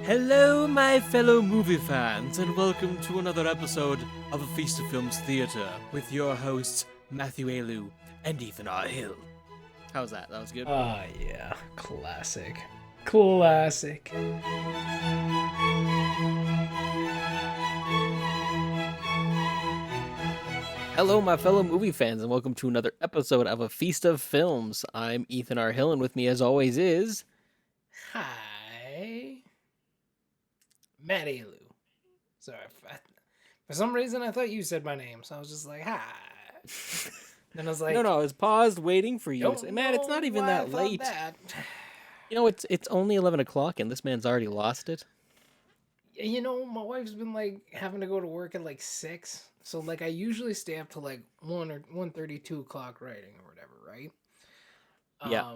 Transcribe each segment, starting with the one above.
Hello, my fellow movie fans, and welcome to another episode of A Feast of Films Theatre with your hosts, Matthew Ayalew and Ethan R. Hill. How's that? That was good? Ah, yeah. Classic. Classic. Hello, my fellow movie fans, and welcome to another episode of A Feast of Films. I'm Ethan R. Hill, and with me, as always, is... Hi. Matt Ayalew. Sorry. For some reason, I thought you said my name, so I was just like, hi. Then I was like, No, I was paused waiting for you. don't Man, it's not know even why I that thought late. that. You know, it's only 11 o'clock, and this man's already lost it. You know, my wife's been like having to go to work at like 6. So like I usually stay up to like 1 or 1:30, 2 o'clock writing or whatever, right? Yeah.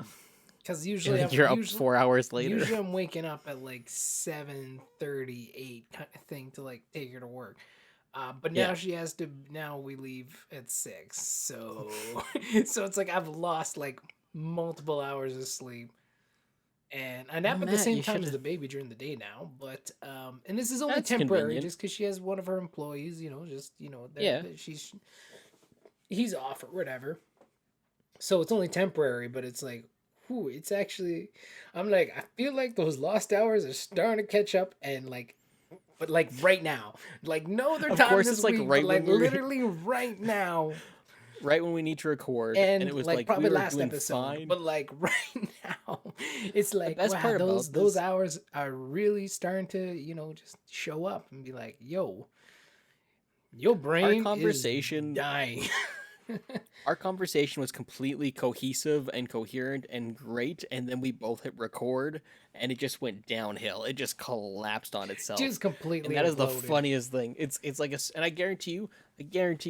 Because usually You're up 4 hours later. Usually I'm waking up at like 7:38 kind of thing to like take her to work. But now Yeah. she has to. Now we leave at 6, so so it's like I've lost like multiple hours of sleep, and I nap at the Matt, same you time as should've- the baby during the day now. But and this is only That's temporary, convenient. just because she has one of her employees. Yeah. He's off or whatever. So it's only temporary, but it's like, whew, it's actually, I'm like, I feel like those lost hours are starting to catch up, and like, but like right now, like no other Of time course, this it's, like, week, right but like when we're- literally right now, Right when we need to record, and it was like like probably we were last doing episode, fine. but like right now, it's like best wow, part about those this- hours are really starting to just show up and be like, yo, your brain conversation- is dying. Our conversation was completely cohesive and coherent and great, and then we both hit record, and it just went downhill. It just collapsed on itself. Just completely And that is the imploded. funniest thing. It's like and I guarantee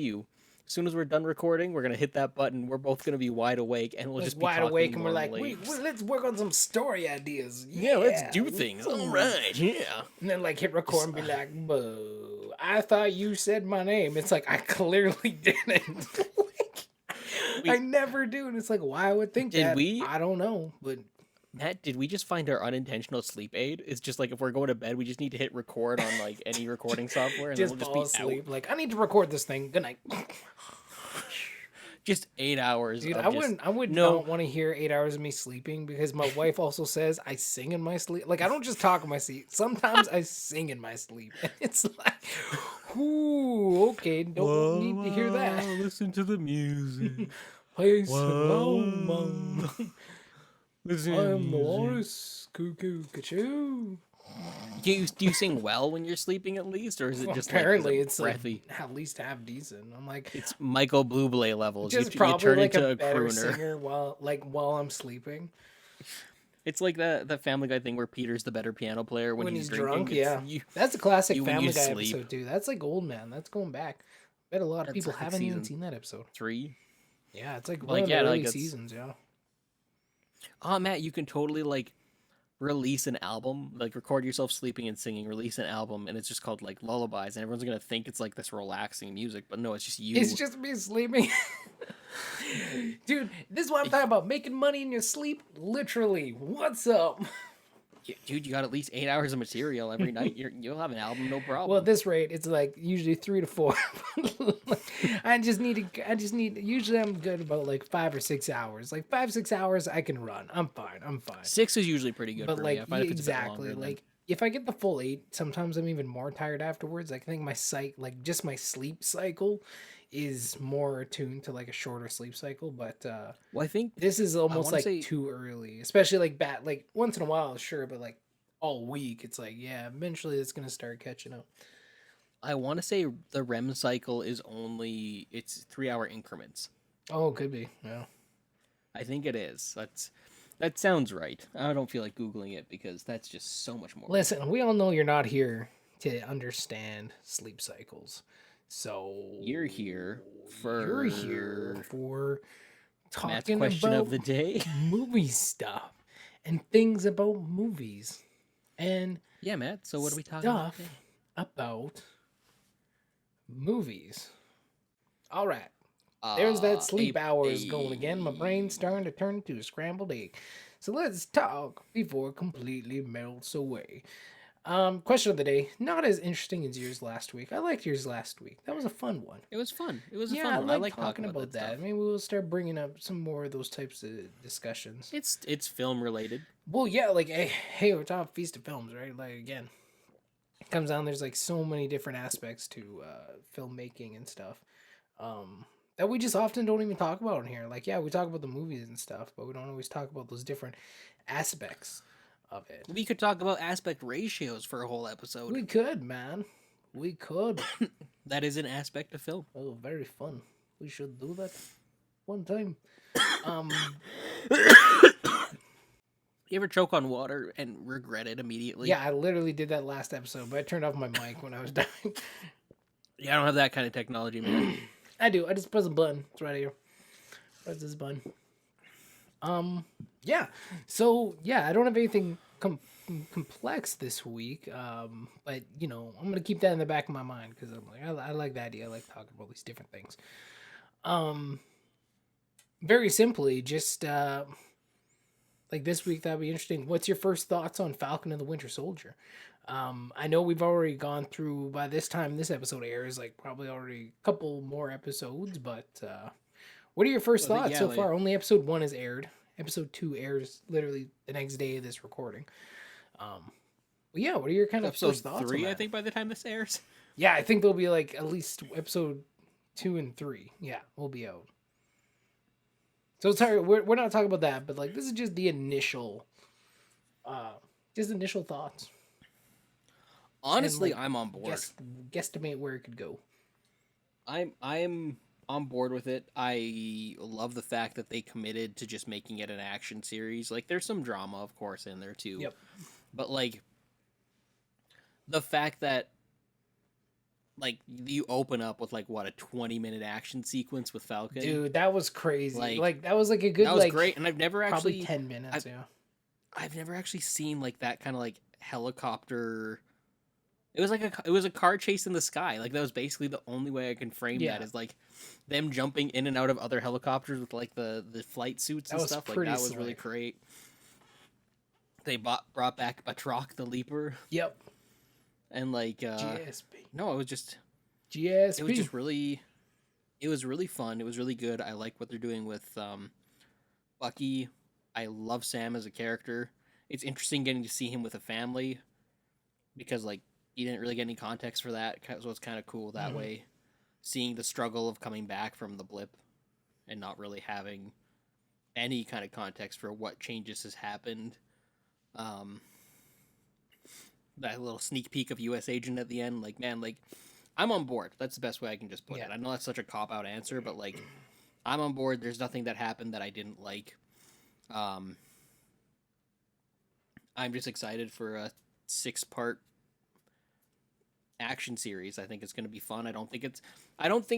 you, as soon as we're done recording, we're gonna hit that button. We're both gonna be wide awake, and we'll Just just be wide talking awake, and we're like, normally. wait, let's work on some story ideas. Yeah, let's do Ooh. things. All right, yeah. And then like hit record and be like, boo, I thought you said my name. It's like I clearly didn't. I never do, and it's like, why I would think Did that? we? I don't know, but Matt, did we just find our unintentional sleep aid? It's just like if we're going to bed, we just need to hit record on like any recording software, and just then we'll fall just be asleep. out. Like I need to record this thing. Good night, Just 8 hours. dude. of I just- wouldn't. I would no. not want to hear 8 hours of me sleeping because my wife also says I sing in my sleep. Like I don't just talk in my sleep. Sometimes I sing in my sleep, and it's like, ooh, okay, don't need to hear that. Listen to the music. Place Whoa, mom. Listen I to the am music. Morris. Cuckoo, cachoo. Do you sing well when you're sleeping at least, or is it just Apparently, like, it's breathy? like at least half decent. I'm like, It's Michael Bublé levels. just you probably turn like into a a better crooner. singer while I'm sleeping. It's like the Family Guy thing where Peter's the better piano player when he's drinking. drunk. It's Yeah, you- that's a classic you when Family you Guy sleep. episode too. That's like old man. That's going back. Bet a lot of That's people like haven't even season seen that episode. 3. Yeah, it's like one Like, of yeah, the like, early it's- seasons. Yeah. Oh, Matt, you can totally like release an album, like record yourself sleeping and singing, release an album, and it's just called like lullabies, and everyone's gonna think it's like this relaxing music, but no, it's just you. It's just me sleeping. Dude, this is what I'm talking about. Making money in your sleep. Literally. What's up? Dude, you got at least 8 hours of material every night. You'll have an album, no problem. Well, at this rate, it's like usually 3 to 4. I just need, usually I'm good about like 5 or 6 hours. Like 5, 6 hours, I can run. I'm fine. 6 is usually pretty good But for like, me. I find if it's a bit exactly. longer, Like, if I get the full 8, sometimes I'm even more tired afterwards. Like, I think just my sleep cycle is more attuned to like a shorter sleep cycle. But well, I think this is almost wanna like say- too early, especially like like once in a while, sure, but like all week, it's like, yeah, eventually it's gonna start catching up. I want to say the REM cycle is it's 3-hour increments. Oh, could be, yeah. I think it is. That sounds right. I don't feel like googling it because that's just so much more. Listen, we all know you're not here to understand sleep cycles, so You're here you're here for Matt's talking question about of the day. movie stuff and things about movies and Yeah, Matt. So what are we talking about? stuff about movies. All right. There's that sleep hours going again. My brain's starting to turn into a scrambled egg. So let's talk before it completely melts away. Question of the day. Not as interesting as yours last week. I liked yours last week. That was a fun one. It was fun. It was a Yeah, I fun one. I like like talking talking about about that stuff. that. Maybe we'll start bringing up some more of those types of discussions. It's film related. Well, yeah, like hey, we're talking feast of films, right? Like again, it comes down. There's like so many different aspects to filmmaking and stuff that we just often don't even talk about in here. Like, yeah, we talk about the movies and stuff, but we don't always talk about those different aspects of it. We could talk about aspect ratios for a whole episode. We could, man. We could. That is an aspect of film. Oh, very fun. We should do that one time. Um, You ever choke on water and regret it immediately? yeah, I literally did that last episode, but I turned off my mic when I was dying. Yeah, I don't have that kind of technology, man. I do. I just press a button. It's right here. Press this button. Yeah. So yeah, I don't have anything complex this week. But you know, I'm gonna keep that in the back of my mind because I'm like, I like the idea. I like talking about these different things. Very simply, just like this week, that'd be interesting. What's your first thoughts on Falcon and the Winter Soldier? I know we've already gone through, by this time this episode airs, like probably already a couple more episodes, but what are your first Well, thoughts yeah, so like- far? Only episode 1 is aired. Episode 2 airs literally the next day of this recording. But yeah, what are your kind of Episode first thoughts on 3, I that? think, by the time this airs. Yeah, I think there'll be like at least episode 2 and 3. Yeah, will be out. So sorry, we're not talking about that, but like this is just the initial, initial thoughts. Honestly, like, I'm on board. Guesstimate where it could go. I'm on board with it. I love the fact that they committed to just making it an action series. Like, there's some drama, of course, in there too. Yep. But like, the fact that like you open up with like what, a 20-minute action sequence with Falcon. Dude, that was crazy. Like, Like that was like a good that was like great, and I've never probably actually 10 minutes. I've never actually seen like that kind of like helicopter. It was like it was a car chase in the sky. Like, that was basically the only way I can frame Yeah. that, is like them jumping in and out of other helicopters with like the flight suits and That was stuff. Like, pretty that was really slick. great. They brought back Batroc the Leaper, Yep. and like GSP. no, it was just GSP. really, it was really fun. It was really good. I like what they're doing with Bucky. I love Sam as a character. It's interesting getting to see him with a family, because like you didn't really get any context for that, so it's kind of cool that way. Seeing the struggle of coming back from the blip and not really having any kind of context for what changes has happened. That little sneak peek of U.S. Agent at the end, like, man, like, I'm on board. That's the best way I can just put it. I know that's such a cop-out answer, but like, I'm on board. There's nothing that happened that I didn't like. I'm just excited for a 6-part action series. I think it's going to be fun. I don't think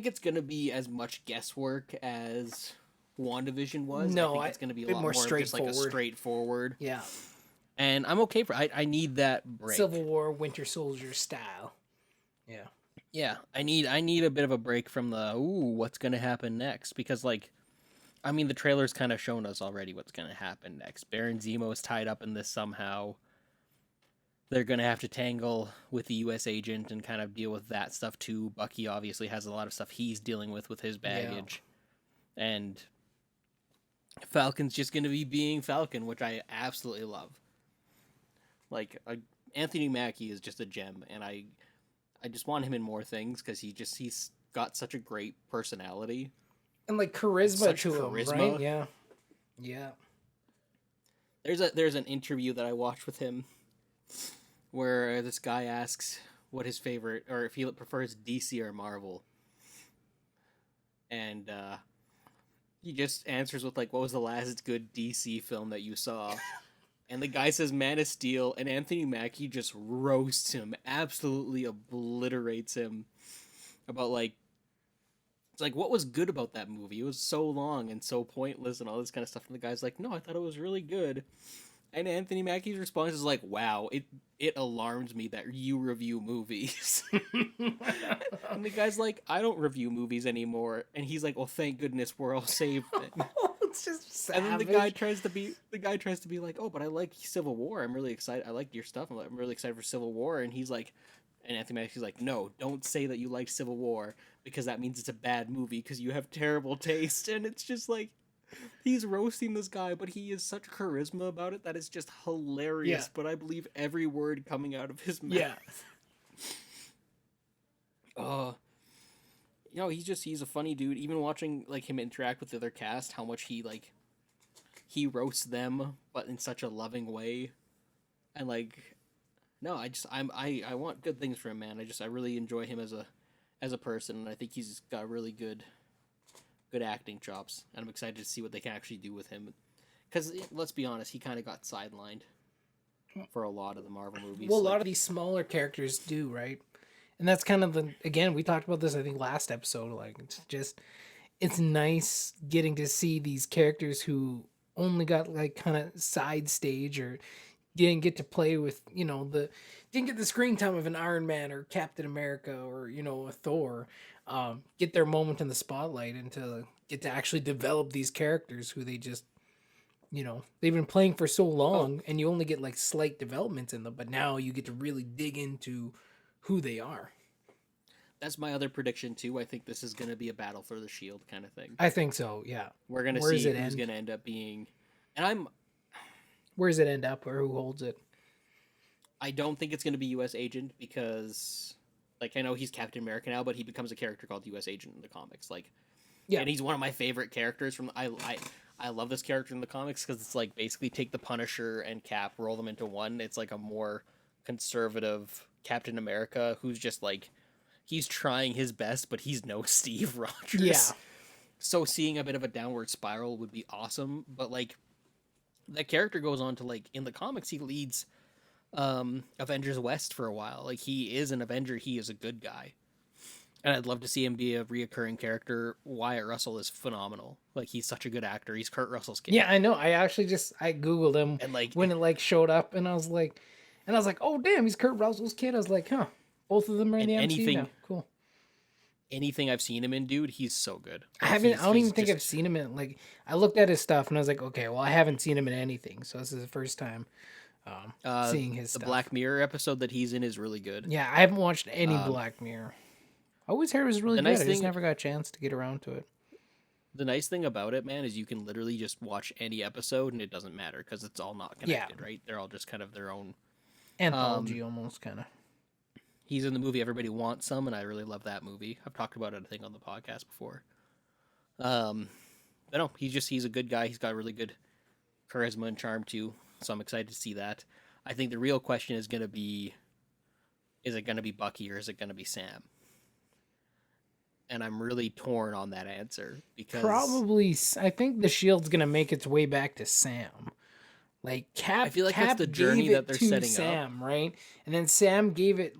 it's going to be as much guesswork as WandaVision was. No, I think it's going to be a bit lot more more just like a straightforward. straightforward. Yeah. And I'm okay for I need that break. Civil War Winter Soldier style. Yeah. Yeah, I need a bit of a break from the what's going to happen next, because like, I mean, the trailer's kind of shown us already what's going to happen next. Baron Zemo is tied up in this somehow. They're going to have to tangle with the U.S. agent and kind of deal with that stuff too. Bucky obviously has a lot of stuff he's dealing with his baggage. Yeah. And Falcon's just going to be being Falcon, which I absolutely love. Like, Anthony Mackie is just a gem, and I just want him in more things, because he's got such a great personality. And like charisma Such to charisma. him, right? Yeah. Yeah. There's an interview that I watched with him where this guy asks what his favorite, or if he prefers DC or Marvel. And he just answers with like, what was the last good DC film that you saw? And the guy says Man of Steel, and Anthony Mackie just roasts him, absolutely obliterates him about like, it's like, what was good about that movie? It was so long and so pointless and all this kind of stuff. And the guy's like, no, I thought it was really good. And Anthony Mackie's response is like, wow, it alarms me that you review movies. And the guy's like, I don't review movies anymore. And he's like, well, thank goodness we're all saved then. It's just And then the guy savage. tries to be like, oh, but I like Civil War. I'm really excited. I like your stuff. I'm really excited for Civil War. And he's like, and Anthony Mackie's like, no, don't say that you liked Civil War because that means it's a bad movie because you have terrible taste. And it's just like he's roasting this guy, but he has such charisma about it that it's just Yeah, hilarious. But I believe every word coming out of his mouth. yeah, Uh, he's a funny dude. Even watching like him interact with the other cast, how much he roasts them, but in such a loving way. And like, no, I want good things for him, man. I really enjoy him as a person, and I think he's got really good acting chops, and I'm excited to see what they can actually do with him. Because let's be honest, he kind of got sidelined for a lot of the Marvel movies. well, a lot of Like, these smaller characters do, right? And that's kind of the, again, we talked about this, I think, last episode. Like, it's just, it's nice getting to see these characters who only got like kind of side stage or didn't get to play with, didn't get the screen time of an Iron Man or Captain America or, a Thor, get their moment in the spotlight and to get to actually develop these characters who they just, they've been playing for so oh, long and you only get like slight developments in them, but now you get to really dig into who they are. that's my other prediction too. I think this is gonna be a battle for the shield kind of thing. I think so, yeah. We're gonna Where does see it who's end? gonna end up being, and Where does it end up or who holds it? I don't think it's gonna be U.S. Agent because, like, I know he's Captain America now, but he becomes a character called U.S. Agent in the comics. Like, Yeah. and he's one of my favorite characters from. I love this character in the comics because it's like basically take the Punisher and Cap, roll them into one. It's like a more conservative Captain America who's just like he's trying his best, but he's no Steve Yeah. Rogers. So seeing a bit of a downward spiral would be awesome. But like that character goes on to like in the comics, he leads Avengers West for a while. Like he is an Avenger. He is a good guy. And I'd love to see him be a reoccurring character. Wyatt Russell is phenomenal. Like he's such a good actor. He's Kurt Russell's kid. Yeah, I know. I actually just I googled him And like when it like showed up, and I was like, oh damn, he's Kurt Russell's kid. I was like, huh, both of them are in and the MCU now. Cool. anything I've seen him in, dude, he's so good. I Like haven't. I don't he's even think I've just seen him in like. I looked at his stuff and I was like, okay, well, I haven't seen him in anything, so this is the first time seeing his the stuff. Black Mirror episode that he's in is really good. Yeah, I haven't watched any Um, Black Mirror. I always heard it was really the good. nice I just thing never got a chance to get around to it. the nice thing about it, man, is you can literally just watch any episode and it doesn't matter because it's all not Yeah, connected, right? They're all just kind of their own. anthology almost kind of. He's in the movie Everybody Wants Some, and I really love that movie. I've talked about it, I think, on the podcast before. But no, he's a good guy. He's got really good charisma and charm too. So I'm excited to see that. I think the real question is gonna be, is it gonna be Bucky or is it gonna be Sam? And I'm really torn on that answer because Probably, I think the Shield's gonna make its way back to Sam. Like I feel like that's Cap the gave journey that it they're to setting up. Sam, right? And then Sam gave it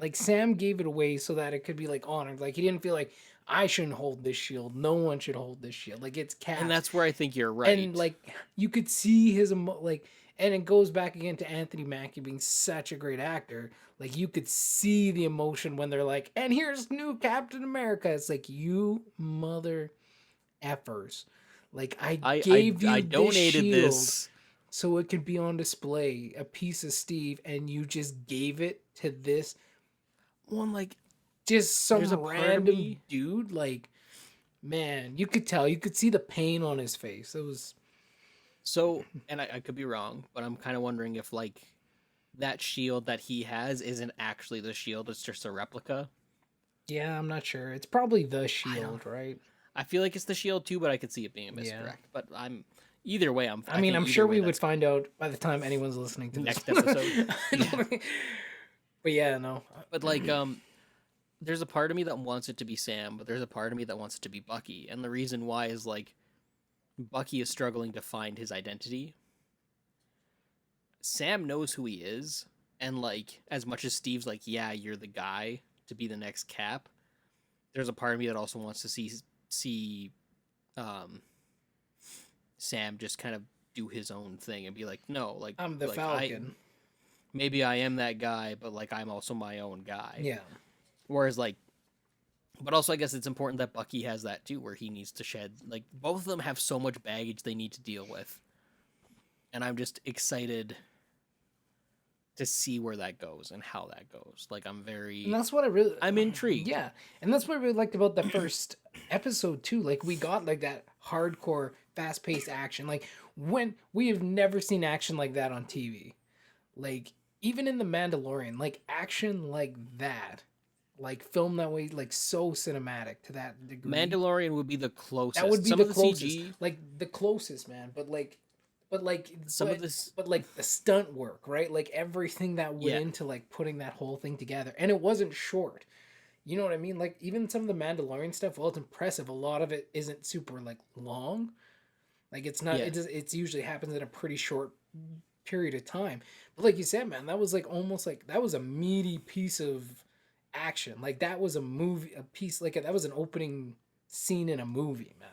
away so that it could be like honored. Like he didn't feel like I shouldn't hold this shield. No one should hold this shield. Like it's And Cap's. that's where I think you're And right. like you could see his and it goes back again to Anthony Mackie being such a great actor. Like you could see the emotion when they're like, and here's new Captain America. It's like you mother effers. Like I gave I you this donated shield this. so it could be on display, a piece of Steve, and you just gave it to this One like just some there's a part of random me. dude. Like, man, you could tell, you could see the pain on his face. It was So, and I could be wrong, but I'm kind of wondering if like that shield that he has isn't actually the shield; it's just a replica. yeah, I'm not sure. It's probably the I don't. shield, right? I feel like it's the shield too, but I could see it being a Yeah. misdirect. But either way, I I mean, think I'm either sure way we would that's find out by the time anyone's listening to this. next episode. Yeah. But yeah, no. But like, there's a part of me that wants it to be Sam, but there's a part of me that wants it to be Bucky, and the reason why is like Bucky is struggling to find his identity. Sam knows who he is, and like as much as Steve's like, yeah, you're the guy to be the next Cap. There's a part of me that also wants to see um, Sam just kind of do his own thing and be like, no, I'm the like Falcon. maybe I am that guy, but like I'm also my own guy. Yeah. Whereas like But also, I guess it's important that Bucky has that too, where he needs to shed. Like both of them have so much baggage they need to deal with, and I'm just excited to see where that goes and how that goes. Like And I'm that's what I really, intrigued. yeah, and that's what I really liked about the first episode too. Like we got like that hardcore, fast paced action. Like when we have never seen action like that on TV. Like even in the Mandalorian, like action like that, like film that way, like so cinematic to that degree. Mandalorian would be the That would closest. be Some the of the closest, CG, like the closest, man. But like, some of this, but like the stunt work, right? Like everything that went yeah, into like putting that whole thing together, and it wasn't short. You know what I mean? Like even some of the Mandalorian stuff, while it's impressive, a lot of it isn't super like long. Like it's not. yeah. It does. It's usually happens in a pretty short period of time. But like you said, man, that was like almost like that was a meaty piece of action. Like that was a movie, a piece like that was an opening scene in a movie, man.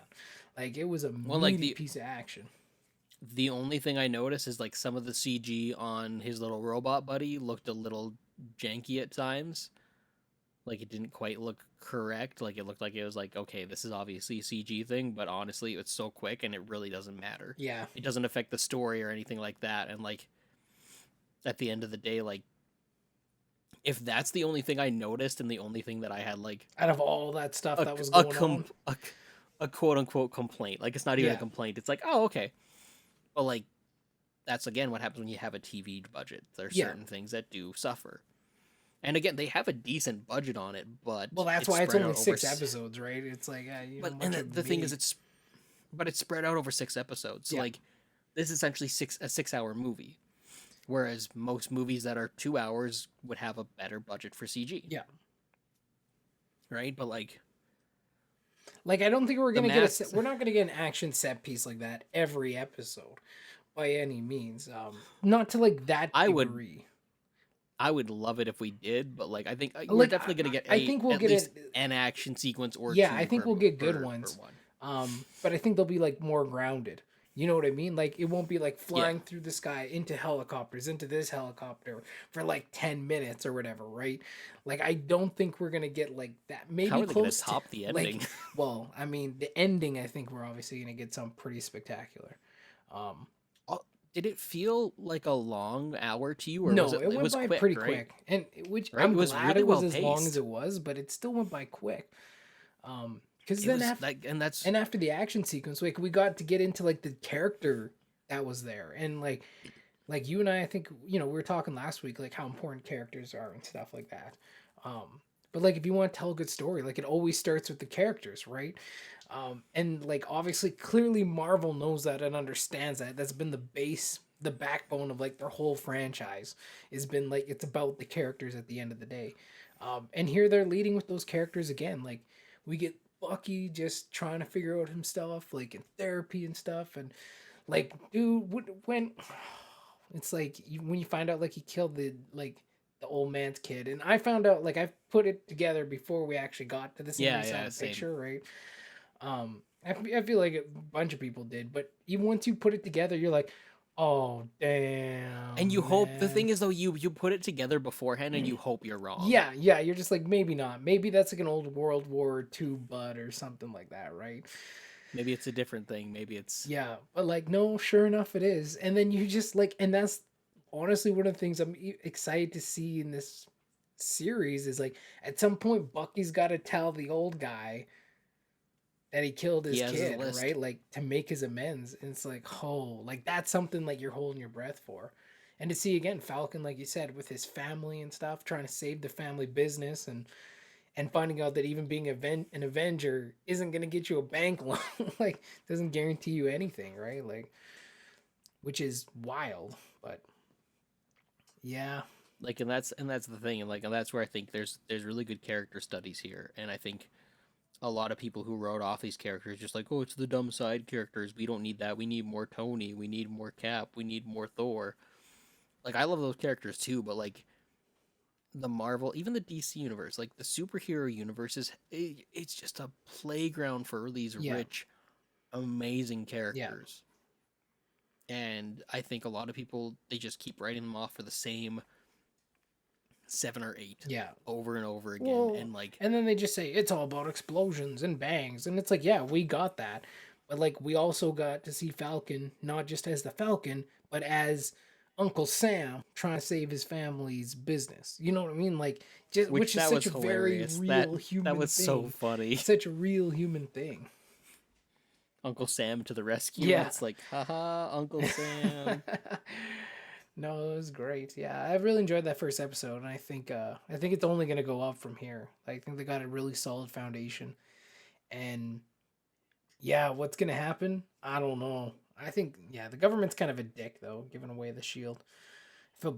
Like it was a Well, like meaty piece of action. the only thing I noticed is like some of the CG on his little robot buddy looked a little janky at times. Like it didn't quite look correct. Like it looked like it was like, okay, this is obviously a CG thing, but honestly, it's so quick and it really doesn't matter. Yeah. It doesn't affect the story or anything like that. And like at the end of the day, like if that's the only thing I noticed and the only thing that I had like Out of all that stuff a that was a going on. comp a quote unquote complaint, like it's not even a Yeah. complaint. It's like, oh, okay. But like that's again what happens when you have a TV budget. There's Yeah. certain things that do suffer. And again, they have a decent budget on it, but Well, that's it's why it's spread only out over. 6 episodes, right? It's like you know, But and much of the thing is, me. it's spread out over 6 episodes. So Yeah. like, this is essentially 6 hour movie, whereas most movies that are 2 hours would have a better budget for CG, Yeah. right? But Like I don't think we're the gonna get masks, we're not gonna get an action set piece like that every episode by any means. Not to like that I would degree. I would love it if we did, but like I think we're Like definitely gonna get I a think we'll at get least it. an action sequence or Yeah, I two think per we'll get good per ones. one. But I think they'll be like more grounded. You know what I mean? Like it won't be like Yeah. flying through the sky into helicopters, into this helicopter for like 10 minutes or whatever, right? Like I don't think we're gonna get like that. How Maybe are they gonna close to top the like ending? well, I mean the ending I think we're obviously gonna get something pretty spectacular. Um Oh, did it feel like a long hour to you, or was no, it? it It went was by quick, pretty right? quick. And which Right? I'm It was glad really it was well as long as paced. it was, but it still went by quick. Because It then was after like, and that's and after the action sequence, like we got to get into like the character that was there, and like you and I think you know we were talking last week like how important characters are and stuff like that. But like if you want to tell a good story, like it always starts with the characters, right? And like obviously, clearly Marvel knows that and understands that. That's been the base, the backbone of like their whole franchise. Has been like it's about the characters at the end of the day. And here they're leading with those characters again. Like we get Bucky just trying to figure out himself, like in therapy and stuff, and like, dude, when it's like when you find out like he killed the old man's kid, and I found out like I put it together before we actually got to the scene. We yeah, saw yeah, the same. picture, right? I feel like a bunch of people did, but even once you put it together, you're like, oh And damn, you hope the man. thing is though you put it together beforehand and you hope you're wrong. Yeah, yeah, you're just like maybe not. Maybe that's like an old World War II bud or something like that, right? Maybe it's a different thing. Maybe it's Yeah, but like no, sure enough it is. And then you just like and that's honestly one of the things I'm excited to see in this series is like at some point Bucky's got to tell the old guy that he killed he his has his kid, list. right? Like to make his amends. And it's like, oh, like that's something like you're holding your breath for. And to see again Falcon like you said with his family and stuff trying to save the family business and finding out that even being an Avenger isn't going to get you a bank loan, like doesn't guarantee you anything, right? Like, which is wild, but yeah, Like and that's the thing, and like and that's where I think there's really good character studies here, and I think a lot of people who wrote off these characters just like, oh, it's the dumb side characters. We don't need that. We need more Tony. We need more Cap. We need more Thor. Like I love those characters too, but like the Marvel, even the DC universe, like the superhero universe it's just a playground for these yeah, rich, amazing yeah, characters. And I think a lot of people they just keep writing them off for the same 7 or 8 Yeah. over and over again, Well, and like and then they just say it's all about explosions and bangs, and it's like, yeah, we got that, but like we also got to see Falcon not just as the Falcon, but as Uncle Sam trying to save his family's business. You know what I mean? Like, just which which is that such was a very hilarious. That real that human was so thing. funny. Such a real human thing. Uncle Sam to the rescue, and Yeah. it's like, haha, Uncle Sam. No, it was great. Yeah, I really enjoyed that first episode, and I think it's only gonna go up from here. I think they got a really solid foundation, and yeah, what's gonna happen? I don't know. I think yeah, the government's kind of a dick though, giving away the shield. Felt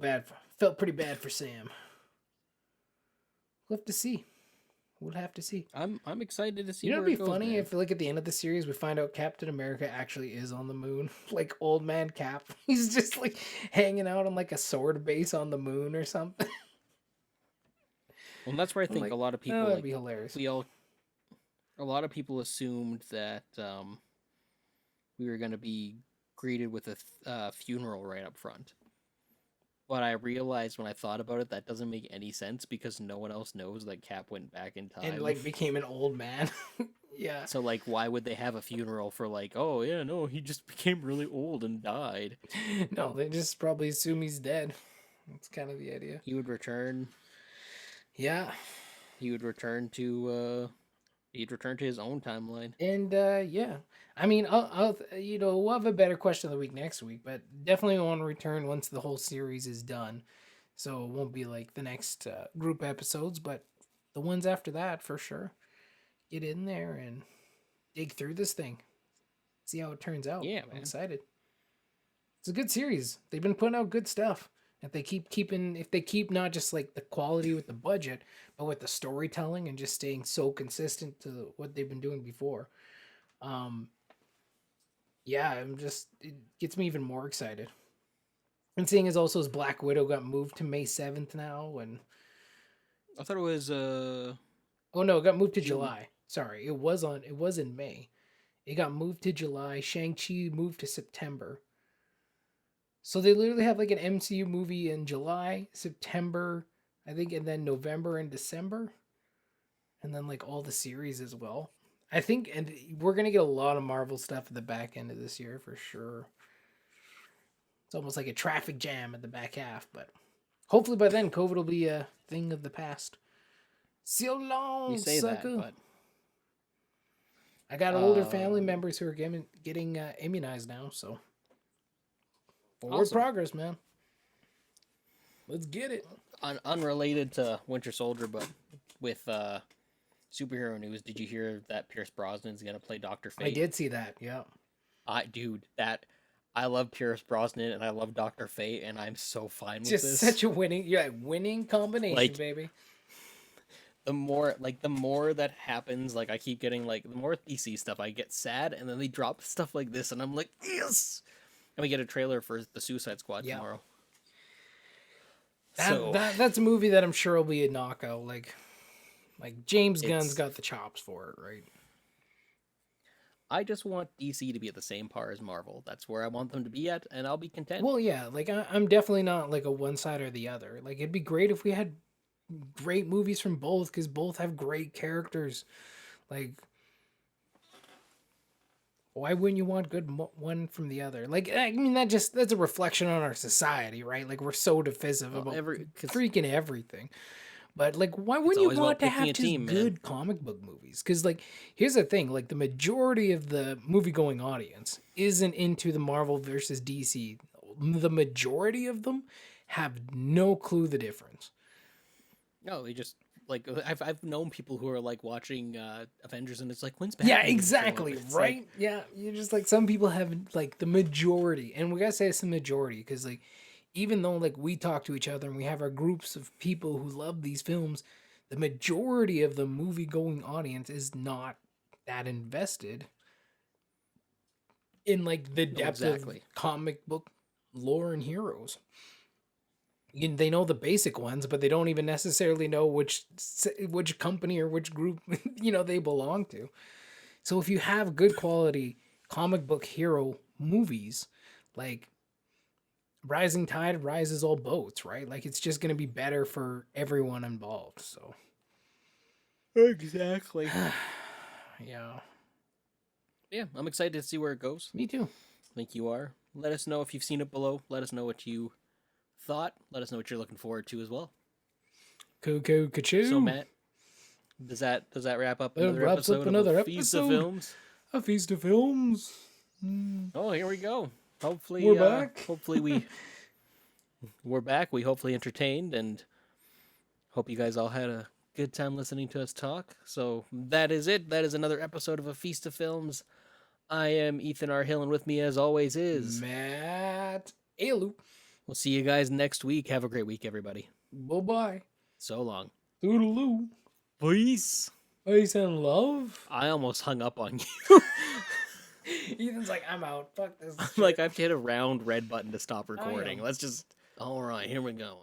pretty bad for Sam. We'll have to see. We'll have to see. I'm excited to see You know, it'd where be it goes, funny man. if, like, at the end of the series, we find out Captain America actually is on the moon, like old man Cap. He's just like hanging out on like a sword base on the moon or something. Well, that's where I I'm think a like, lot of oh, people that'd like be hilarious. we all a lot of people assumed that we were going to be greeted with a funeral right up front. But I realized when I thought about it, that doesn't make any sense because no one else knows that Cap went back in And time. like became an old man. Yeah. So, like, why would they have a funeral for, like, oh, yeah, no, he just became really old and died? No, they just probably assume he's dead. That's kind of the idea. He would return. Yeah. He would return to, he'd return to his own timeline. And yeah, I mean, we'll have a better question of the week next week, but definitely want to return once the whole series is done. So it won't be like the next group episodes, but the ones after that for sure. Get in there and dig through this thing. See how it turns out. Yeah, I'm man. excited. It's a good series. They've been putting out good stuff. If they keep not just like the quality with the budget, but with the storytelling and just staying so consistent to what they've been doing before. Um, yeah, it gets me even more excited. And seeing as also as Black Widow got moved to May 7th now, and I thought it was, oh no, it got moved to June. July. Sorry, it was in May. It got moved to July. Shang-Chi moved to September. So they literally have like an MCU movie in July, September, I think, and then November and December, and then like all the series as well. I think, and we're gonna get a lot of Marvel stuff at the back end of this year for sure. It's almost like a traffic jam at the back half, but hopefully by then COVID will be a thing of the past. So We long, say that, sucker. but, I got older family um, members who are getting immunized now, so forward awesome. progress, man. Let's get it. Unrelated to Winter Soldier, but with, superhero news, did you hear that Pierce Brosnan's gonna play Doctor I Fate? did see that. Yeah. Dude, that I love Pierce Brosnan and I love Doctor Fate, and I'm so fine with Just this. such a winning combination, Like baby. the more that happens, like I keep getting like the more DC stuff, I get sad, and then they drop stuff like this, and I'm like, yes. And we get a trailer for the Suicide Squad Yeah. tomorrow. That, So that that's a movie that I'm sure will be a knockout. Like James Gunn's it's got the chops for it, right? I just want DC to be at the same par as Marvel. That's where I want them to be at, and I'll be content. Well, yeah, like I'm definitely not like a one side or the other. Like it'd be great if we had great movies from both because both have great characters. Like why wouldn't you want one from the other? Like I mean that's a reflection on our society, right? Like we're so divisive Well, about because freaking everything. But like why it's wouldn't you always want about to picking have a just team, man. good comic book movies? Cuz like here's the thing, like the majority of the movie going audience isn't into the Marvel versus DC. The majority of them have no clue the difference. No, they just like I've known people who are like watching Avengers, and it's like, when's Yeah, Batman gonna show up? exactly, It's like, right? Yeah, you're just like some people have like the majority, and we gotta say it's the majority because like even though like we talk to each other and we have our groups of people who love these films, the majority of the movie going audience is not that invested in like the no, depth of exactly. comic book lore and heroes. They know the basic ones, but they don't even necessarily know which company or which group they belong to. So if you have good quality comic book hero movies, like rising tide rises all boats, right? Like it's just gonna be better for everyone involved. So Exactly. yeah, Yeah, I'm excited to see where it goes. me too. I think you are. Let us know if you've seen it below. Let us know what you thought. Let us know what you're looking forward to as well. Cuckoo, So kachoo. Matt, does that wrap up That another wraps up episode of A another Feast of episode. Films? A Feast of Films. Mm, Oh, here we go. we're Hopefully, back. we're back. We hopefully entertained and hope you guys all had a good time listening to us talk. So that is it. That is another episode of A Feast of Films. I am Ethan R. Hill, and with me, as always, is. Matt Ayalew. We'll see you guys next week. Have a great week, everybody. Bye bye. So long. Toodaloo. Peace. Peace and love. I almost hung up on you. Ethan's like, I'm out. Fuck this. I'm like, I have to hit a round red button to stop recording. am. Let's just. All right, here we go.